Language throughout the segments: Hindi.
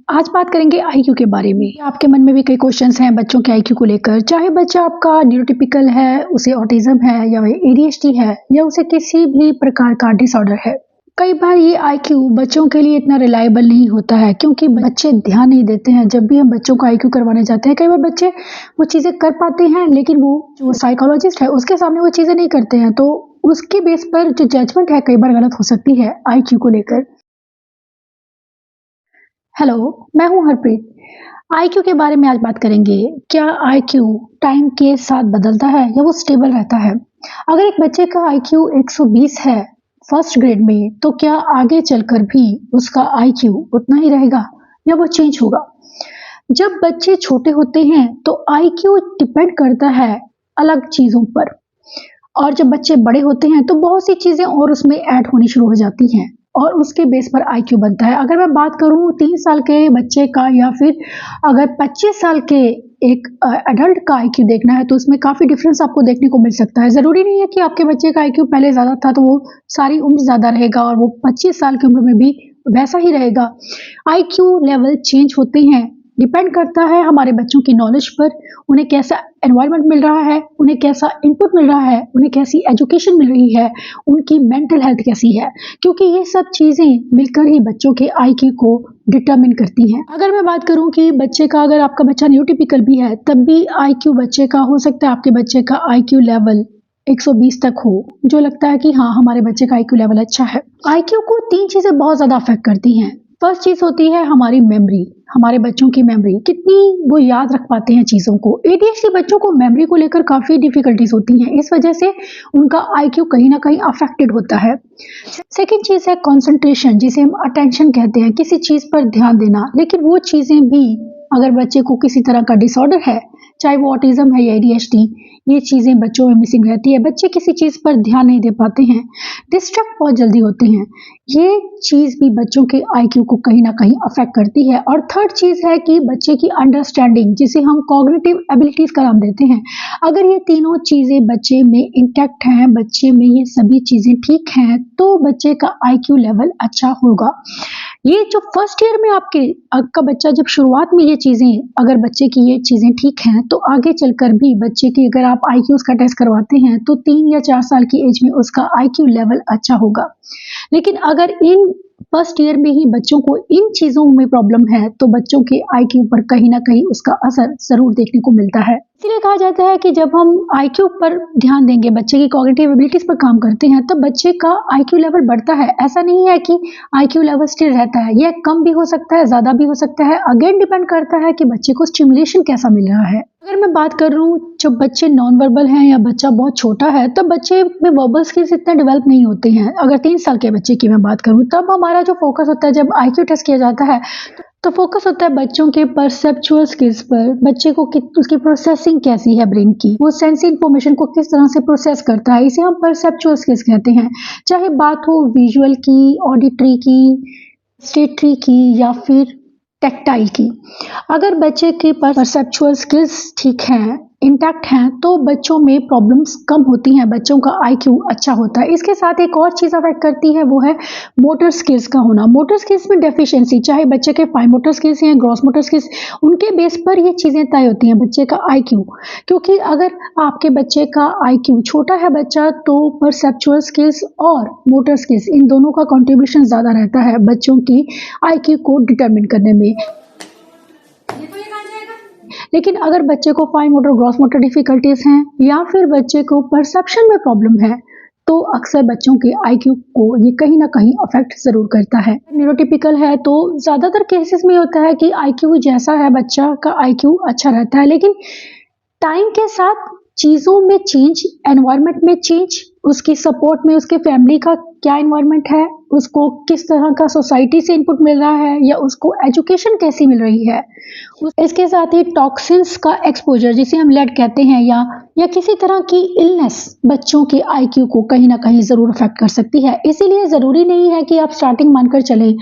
आज बात करेंगे आईक्यू के बारे में। आपके मन में भी कई क्वेश्चंस हैं बच्चों के आईक्यू को लेकर, चाहे बच्चा आपका न्यूरोटिपिकल है, उसे ऑटिज्म है या वह एडीएचडी है या उसे किसी भी प्रकार का डिसऑर्डर है। कई बार ये आईक्यू बच्चों के लिए इतना रिलायबल नहीं होता है क्योंकि बच्चे ध्यान नहीं देते हैं। जब भी हम बच्चों को आईक्यू करवाने जाते हैं, कई बार बच्चे वो चीज़ें कर पाते हैं लेकिन वो जो साइकोलॉजिस्ट है उसके सामने वो चीज़ें नहीं करते हैं, तो उसके बेस पर जो जजमेंट है कई बार गलत हो सकती है आईक्यू को लेकर। हेलो, मैं हूँ हरप्रीत। आईक्यू के बारे में आज बात करेंगे। क्या आईक्यू टाइम के साथ बदलता है या वो स्टेबल रहता है? अगर एक बच्चे का आईक्यू 120 है फर्स्ट ग्रेड में, तो क्या आगे चलकर भी उसका आईक्यू उतना ही रहेगा या वो चेंज होगा? जब बच्चे छोटे होते हैं तो आईक्यू डिपेंड करता है अलग चीज़ों पर, और जब बच्चे बड़े होते हैं तो बहुत सी चीज़ें और उसमें ऐड होनी शुरू हो जाती हैं और उसके बेस पर आईक्यू बनता है। अगर मैं बात करूँ 3 साल के बच्चे का या फिर अगर 25 साल के एक एडल्ट का आईक्यू देखना है तो उसमें काफ़ी डिफरेंस आपको देखने को मिल सकता है। ज़रूरी नहीं है कि आपके बच्चे का आईक्यू पहले ज़्यादा था तो वो सारी उम्र ज़्यादा रहेगा और वो 25 साल की उम्र में भी वैसा ही रहेगा। आईक्यू लेवल चेंज होते हैं, डिपेंड करता है हमारे बच्चों की नॉलेज पर, उन्हें कैसा एनवायरनमेंट मिल रहा है, उन्हें कैसा इनपुट मिल रहा है, उन्हें कैसी एजुकेशन मिल रही है, उनकी मेंटल हेल्थ कैसी है, क्योंकि ये सब चीज़ें मिलकर ही बच्चों के आईक्यू को डिटरमिन करती हैं। अगर मैं बात करूं कि बच्चे का, अगर आपका बच्चा न्यूरोटिपिकल भी है तब भी आईक्यू बच्चे का हो सकता है आपके बच्चे का आईक्यू लेवल 120 तक हो, जो लगता है कि हाँ हमारे बच्चे का आईक्यू लेवल अच्छा है। आईक्यू को 3 चीज़ें बहुत ज़्यादा अफेक्ट करती हैं। फर्स्ट चीज़ होती है हमारी मेमोरी, हमारे बच्चों की मेमोरी, कितनी वो याद रख पाते हैं चीज़ों को। एडीएचडी बच्चों को मेमोरी को लेकर काफ़ी डिफ़िकल्टीज़ होती हैं, इस वजह से उनका आईक्यू कहीं न कहीं अफेक्टेड होता है। सेकंड चीज़ है कंसंट्रेशन, जिसे हम अटेंशन कहते हैं, किसी चीज़ पर ध्यान देना। लेकिन वो चीज़ें भी अगर बच्चे को किसी तरह का डिसऑर्डर है, चाहे वो ऑटिज़म है या एडीएचडी, ये चीज़ें बच्चों में मिसिंग रहती है। बच्चे किसी चीज़ पर ध्यान नहीं दे पाते हैं, डिस्ट्रैक्ट बहुत जल्दी होते हैं। ये चीज़ भी बच्चों के आईक्यू को कहीं न कहीं अफेक्ट करती है। और थर्ड चीज़ है कि बच्चे की अंडरस्टैंडिंग, जिसे हम कॉग्निटिव एबिलिटीज़ का नाम देते हैं। अगर ये तीनों चीज़ें बच्चे में इंटैक्ट हैं, बच्चे में ये सभी चीज़ें ठीक हैं, तो बच्चे का आईक्यू लेवल अच्छा होगा। ये जो फर्स्ट ईयर में आपका बच्चा जब शुरुआत में ये चीज़ें, अगर बच्चे की ये चीज़ें ठीक हैं, तो आगे चलकर भी बच्चे की, अगर आप आईक्यूज़ का टेस्ट करवाते हैं तो 3 या 4 साल की एज में उसका आईक्यू लेवल अच्छा होगा। लेकिन अगर इन फर्स्ट ईयर में ही बच्चों को इन चीज़ों में प्रॉब्लम है तो बच्चों के आईक्यू पर कहीं न कहीं उसका असर ज़रूर देखने को मिलता है। इसीलिए कहा जाता है कि जब हम आईक्यू पर ध्यान देंगे, बच्चे की कॉग्निटिव एबिलिटीज़ पर काम करते हैं, तब बच्चे का आईक्यू लेवल बढ़ता है। ऐसा नहीं है कि आईक्यू लेवल स्थिर रहता है, यह कम भी हो सकता है, ज़्यादा भी हो सकता है। अगेन डिपेंड करता है कि बच्चे को स्टिमुलेशन कैसा मिल रहा है। अगर मैं बात करूँ जब बच्चे नॉन वर्बल हैं या बच्चा बहुत छोटा है, तब बच्चे में वर्बल स्किल्स इतने डेवलप नहीं होते हैं। अगर 3 साल के बच्चे की मैं बात करूँ, तब हमारा जो फोकस होता है, जब आईक्यू टेस्ट किया जाता है तो फोकस होता है बच्चों के परसेप्चुअल स्किल्स पर। बच्चे को उसकी प्रोसेसिंग कैसी है ब्रेन की, वो सेंसरी इंफॉर्मेशन को किस तरह से प्रोसेस करता है, इसे हम परसेप्चुअल स्किल्स कहते हैं। चाहे बात हो विजुअल की, ऑडिटरी की, स्टेटरी की या फिर टैक्टाइल की। अगर बच्चे की परसेप्चुअल स्किल्स ठीक हैं, इंटैक्ट हैं, तो बच्चों में प्रॉब्लम्स कम होती हैं, बच्चों का आईक्यू अच्छा होता है। इसके साथ एक और चीज़ अफेक्ट करती है, वो है मोटर स्किल्स का होना। मोटर स्किल्स में डेफिशिएंसी, चाहे बच्चे के फाइन मोटर स्किल्स या ग्रॉस मोटर स्किल्स, उनके बेस पर ये चीज़ें तय होती हैं बच्चे का आईक्यू। क्योंकि अगर आपके बच्चे का आईक्यू छोटा है बच्चा, तो परसेप्चुअल स्किल्स और मोटर स्किल्स, इन दोनों का कंट्रीब्यूशन ज़्यादा रहता है बच्चों की आईक्यू को डिटरमिन करने में। लेकिन अगर बच्चे को fine motor, gross motor difficulties हैं या फिर बच्चे को परसेप्शन में प्रॉब्लम है, तो अक्सर बच्चों के आईक्यू को ये कहीं ना कहीं अफेक्ट जरूर करता है। न्यूरोटिपिकल है तो ज़्यादातर केसेस में होता है कि आईक्यू जैसा है बच्चा का आईक्यू अच्छा रहता है, लेकिन टाइम के साथ चीज़ों में चेंज, एनवायरनमेंट में चेंज, उसकी सपोर्ट में उसके फैमिली का क्या एनवायरनमेंट है, उसको किस तरह का सोसाइटी से इनपुट मिल रहा है या उसको एजुकेशन कैसी मिल रही है, इसके साथ ही टॉक्सिन्स का एक्सपोजर, जिसे हम लेड कहते हैं, या किसी तरह की इलनेस बच्चों के आईक्यू को कहीं ना कहीं ज़रूर अफेक्ट कर सकती है। इसीलिए ज़रूरी नहीं है कि आप स्टार्टिंग मानकर चलें।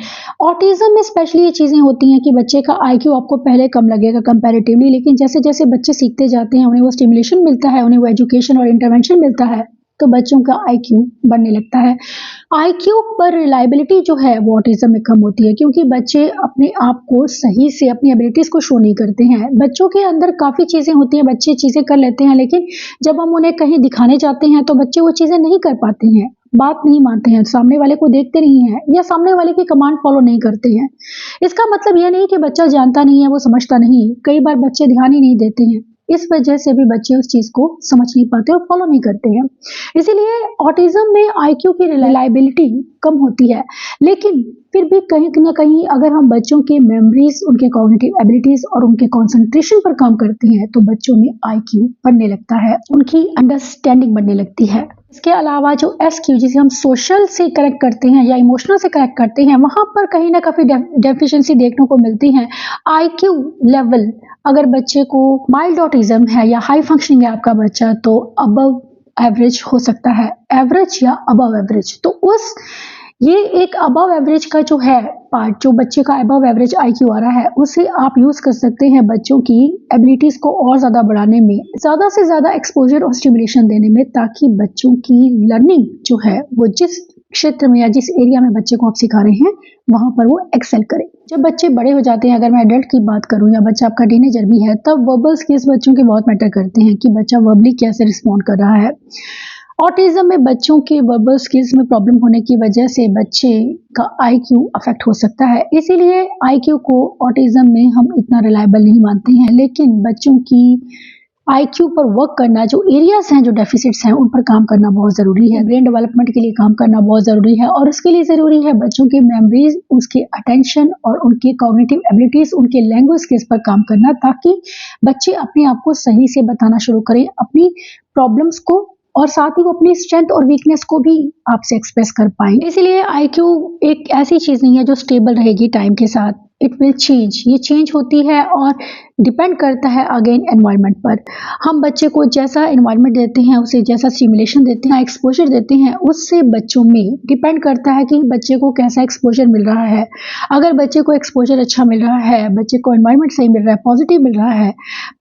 ऑटिज़म में स्पेशली ये चीज़ें होती हैं कि बच्चे का आईक्यू आपको पहले कम लगेगा कंपैरेटिवली, लेकिन जैसे जैसे बच्चे सीखते जाते हैं, उन्हें वो स्टिमुलेशन मिलता है, उन्हें वो एजुकेशन और इंटरवेंशन मिलता है, तो बच्चों का आईक्यू बढ़ने लगता है। आईक्यू पर रिलायबिलिटी जो है वो ऑटिज्म में कम होती है, क्योंकि बच्चे अपने आप को सही से अपनी एबिलिटीज़ को शो नहीं करते हैं। बच्चों के अंदर काफ़ी चीज़ें होती हैं, बच्चे चीज़ें कर लेते हैं, लेकिन जब हम उन्हें कहीं दिखाने जाते हैं तो बच्चे वो चीज़ें नहीं कर पाते हैं, बात नहीं मानते हैं, सामने वाले को देखते नहीं हैं या सामने वाले की कमांड फॉलो नहीं करते हैं। इसका मतलब ये नहीं कि बच्चा जानता नहीं है, वो समझता नहीं। कई बार बच्चे ध्यान ही नहीं देते हैं। इस वजह से भी बच्चे उस चीज़ को समझ नहीं पाते और फॉलो नहीं करते हैं। इसीलिए ऑटिज्म में आईक्यू की रिलायबिलिटी कम होती है, लेकिन फिर भी कहीं न कहीं अगर हम बच्चों के मेमोरीज़, उनके कॉग्निटिव एबिलिटीज़ और उनके कंसंट्रेशन पर काम करते हैं, तो बच्चों में आईक्यू बढ़ने लगता है, उनकी अंडरस्टैंडिंग बढ़ने लगती है। इसके अलावा जो एसक्यू, जिसे हम सोशल से कनेक्ट करते हैं या इमोशनल से कनेक्ट करते हैं, वहाँ पर कहीं न काफ़ी डेफिशिएंसी देखने को मिलती है। आईक्यू लेवल, अगर बच्चे को माइल्ड ऑटिज्म है या हाई फंक्शनिंग है आपका बच्चा, तो अबव एवरेज हो सकता है, एवरेज या अबव एवरेज। तो ये एक अबव एवरेज का जो है पार्ट, जो बच्चे का अबव एवरेज आईक्यू आ रहा है, उसे आप यूज़ कर सकते हैं बच्चों की एबिलिटीज़ को और ज़्यादा बढ़ाने में, ज़्यादा से ज़्यादा एक्सपोज़र और स्टिमुलेशन देने में, ताकि बच्चों की लर्निंग जो है वो जिस क्षेत्र में या जिस एरिया में बच्चे को आप सिखा रहे हैं, वहाँ पर वो एक्सेल करे। जब बच्चे बड़े हो जाते हैं, अगर मैं एडल्ट की बात करूँ या बच्चा आपका टीनेजर भी है, तब वर्बल स्किल्स बच्चों के बहुत मैटर करते हैं कि बच्चा वर्बली कैसे रिस्पॉन्ड कर रहा है। ऑटिज्म में बच्चों के वर्बल स्किल्स में प्रॉब्लम होने की वजह से बच्चे का आईक्यू अफेक्ट हो सकता है। इसीलिए आईक्यू को ऑटिज्म में हम इतना रिलायबल नहीं मानते हैं, लेकिन बच्चों की आईक्यू पर वर्क करना, जो एरियाज हैं, जो डेफिसिट्स हैं, उन पर काम करना बहुत ज़रूरी है। ब्रेन डेवलपमेंट के लिए काम करना बहुत ज़रूरी है, और उसके लिए ज़रूरी है बच्चों की मेमोरीज, उसके अटेंशन और उनके कॉग्निटिव एबिलिटीज़, उनके लैंग्वेज स्किल्स पर काम करना, ताकि बच्चे अपने आप को सही से बताना शुरू करें, अपनी प्रॉब्लम्स को, और साथ ही वो अपनी स्ट्रेंथ और वीकनेस को भी आपसे एक्सप्रेस कर पाएँ। इसीलिए आईक्यू एक ऐसी चीज़ नहीं है जो स्टेबल रहेगी टाइम के साथ, इट विल चेंज। ये चेंज होती है और डिपेंड करता है अगेन एनवायरनमेंट पर। हम बच्चे को जैसा एनवायरनमेंट देते हैं, उसे जैसा स्टिमुलेशन देते हैं, एक्सपोज़र देते हैं, उससे बच्चों में डिपेंड करता है कि बच्चे को कैसा एक्सपोज़र मिल रहा है। अगर बच्चे को एक्सपोज़र अच्छा मिल रहा है, बच्चे को एनवायरनमेंट सही मिल रहा है, पॉजिटिव मिल रहा है,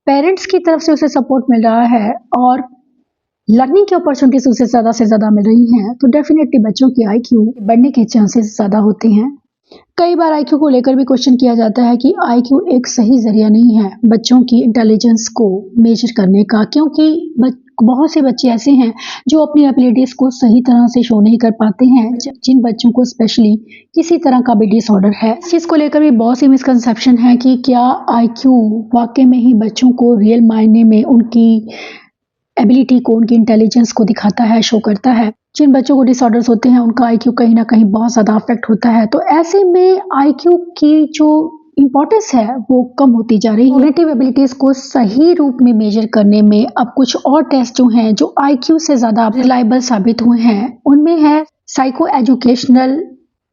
पेरेंट्स की तरफ से उसे सपोर्ट मिल रहा है और लर्निंग की अपॉर्चुनिटीज़ उसे ज़्यादा से ज़्यादा मिल रही हैं, तो डेफिनेटली बच्चों की आईक्यू बढ़ने के चांसेस ज़्यादा होते हैं। कई बार आईक्यू को लेकर भी क्वेश्चन किया जाता है कि आईक्यू एक सही ज़रिया नहीं है बच्चों की इंटेलिजेंस को मेजर करने का, क्योंकि बहुत से बच्चे ऐसे हैं जो अपनी एबिलिटीज़ को सही तरह से शो नहीं कर पाते हैं, जिन बच्चों को स्पेशली किसी तरह का भी डिसऑर्डर है। इस चीज़ को लेकर भी बहुत सी मिसकंसेप्शन है कि क्या आईक्यू वाकई में ही बच्चों को रियल मायने में उनकी एबिलिटी को, उनकी इंटेलिजेंस को दिखाता है, शो करता है। जिन बच्चों को डिसऑर्डर्स होते हैं, उनका आईक्यू कहीं न कहीं बहुत ज़्यादा अफेक्ट होता है। तो ऐसे में आईक्यू की जो इम्पोर्टेंस है, वो कम होती जा रही है। कॉग्निटिव एबिलिटीज़ को सही रूप में मेजर करने में अब कुछ और टेस्ट जो हैं, जो आईक्यू से ज़्यादा रिलायबल साबित हुए हैं, उनमें है psycho educational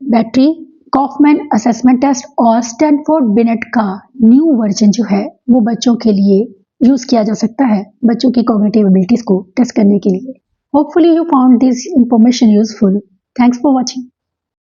battery, Kaufman assessment test और स्टैनफोर्ड बिनेट का न्यू वर्जन जो है, वो बच्चों के लिए यूज़ किया जा सकता है, बच्चों की कॉग्निटिव एबिलिटीज़ को टेस्ट करने के लिए। Hopefully you found this information useful. Thanks for watching.